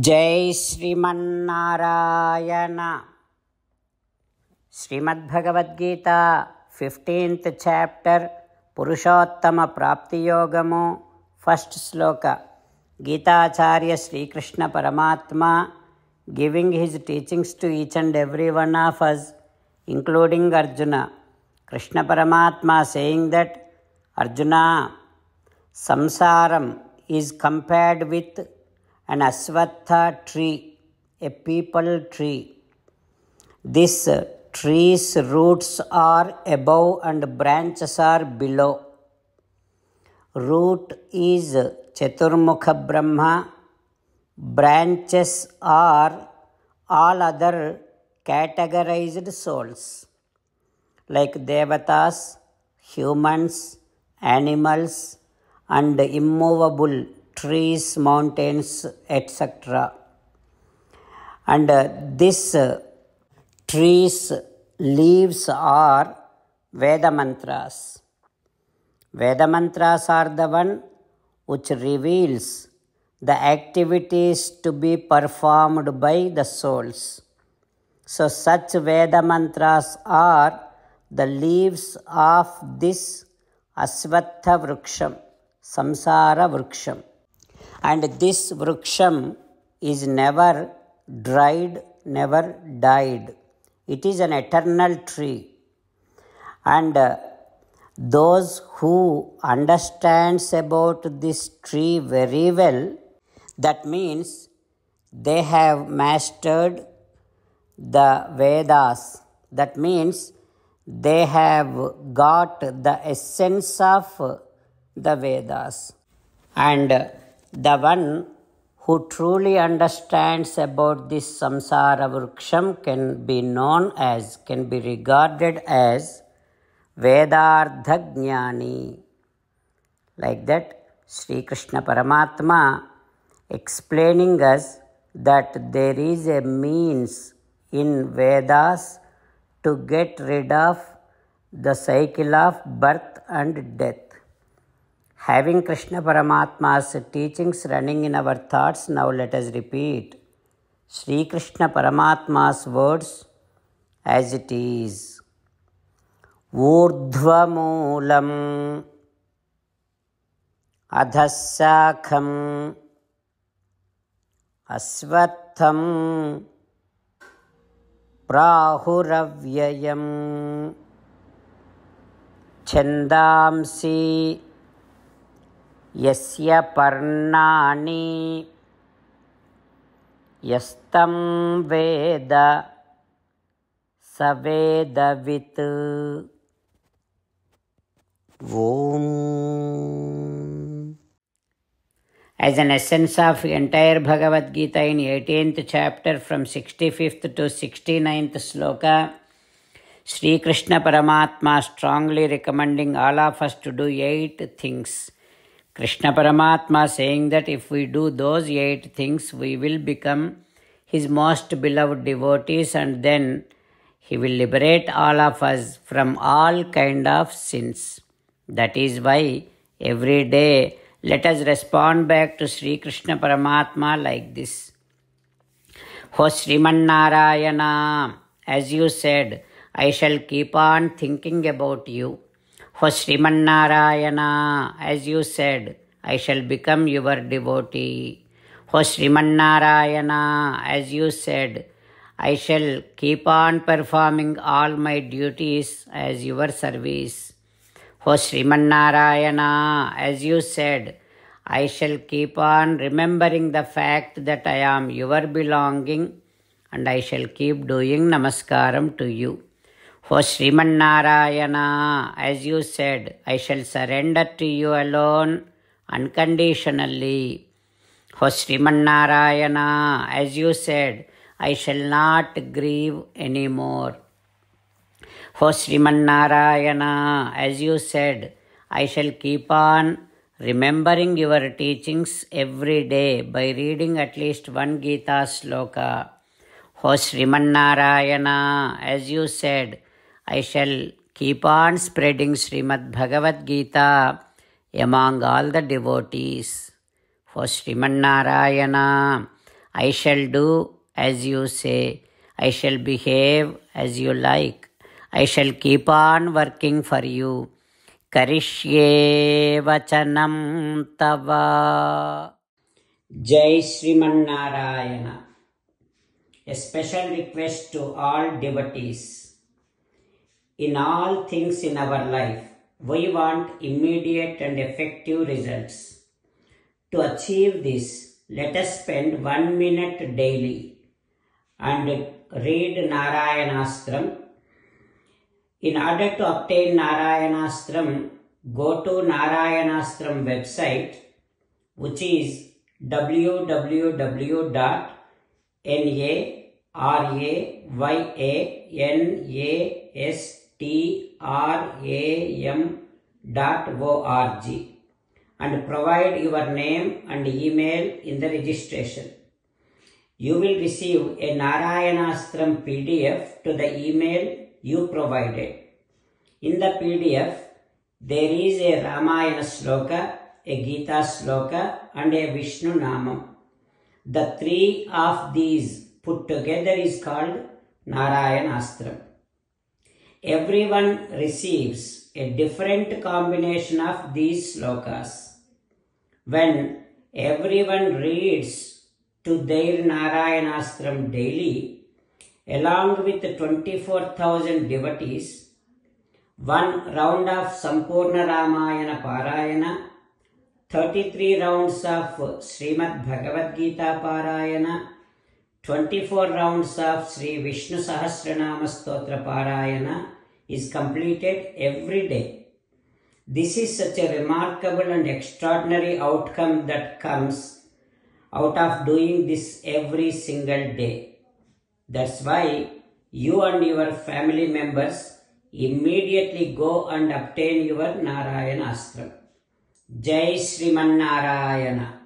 జై Srimannarayana. Srimad Bhagavad Gita 15th chapter Purushottama ప్రాప్తియోగము. First shloka. Geetacharya Sri Krishna Paramatma giving his teachings to each and every one of us, including Arjuna. Krishna Paramatma saying that Arjuna, samsaram is compared with an aswatha tree, a peepal tree. This tree's roots are above and branches are below. Root is Chaturmukha Brahma, branches are all other categorized souls like devatas, humans, animals, and immovable trees, mountains, etc. And this trees leaves are Veda mantras. Veda mantras are the one which reveals the activities to be performed by the souls. So such Veda mantras are the leaves of this Asvatha Vruksham, Samsara Vruksham. And this Vruksham is never dried, never died. It is an eternal tree. And those who understands about this tree very well, that means they have mastered the Vedas. That means they have got the essence of the Vedas. And the one who truly understands about this samsara vruksham can be known as, can be regarded as Vedardha Jnani. Like that, Sri Krishna Paramatma explaining us that there is a means in Vedas to get rid of the cycle of birth and death. Having Krishna Paramatma's teachings running in our thoughts, now let us repeat Sri Krishna Paramatma's words as it is. Urdhva moolam adhasakham asvatham prahuravyayam chandamsi yasya parnani yastam veda savedavit. Om. As an essence of entire Bhagavad Gita in 18th chapter from 65th to 69th sloka, Sri Krishna Paramatma strongly recommending all of us to do 8 things. Krishna Paramatma saying that if we do those 8 things, we will become his most beloved devotees, and then he will liberate all of us from all kind of sins. That is why every day let us respond back to Sri Krishna Paramatma like this. O Srimannarayana, as you said, I shall keep on thinking about you. O Srimannarayana, as you said, I shall become your devotee. O Srimannarayana, as you said, I shall keep on performing all my duties as your service. O Srimannarayana, as you said, I shall keep on remembering the fact that I am your belonging, and I shall keep doing namaskaram to you. O Srimannarayana, as you said, I shall surrender to you alone unconditionally. O Srimannarayana, as you said, I shall not grieve anymore. O Srimannarayana, as you said, I shall keep on remembering your teachings every day by reading at least one Gita sloka. O Srimannarayana, as you said, I shall keep on spreading Srimad Bhagavad Gita among all the devotees. For Srimannarayana, I shall do as you say. I shall behave as you like. I shall keep on working for you. Karishye vachanam tava. Jai Sriman Narayana. A special request to all devotees. In all things in our life, we want immediate and effective results. To achieve this, let us spend 1 minute daily and read Narayanastram. In order to obtain Narayanastram, go to Narayanastram website, which is www.narayanastram.org, and provide your name and email in the registration. You will receive a Narayanastram PDF to the email you provided. In the PDF, there is a Ramayana Sloka, a Gita Sloka, and a Vishnu Namam. The three of these put together is called Narayanastram. Everyone receives a different combination of these slokas. When everyone reads to their Narayanastram daily, along with 24,000 devotees, 1 round of Sampurna Ramayana Parayana, 33 rounds of Srimad Bhagavad Gita Parayana, 24 rounds of Sri Vishnu Sahasranama Stotra Parayana is completed every day. This is such a remarkable and extraordinary outcome that comes out of doing this every single day. That's why you and your family members immediately go and obtain your Narayanastram. Jai Sriman Narayana.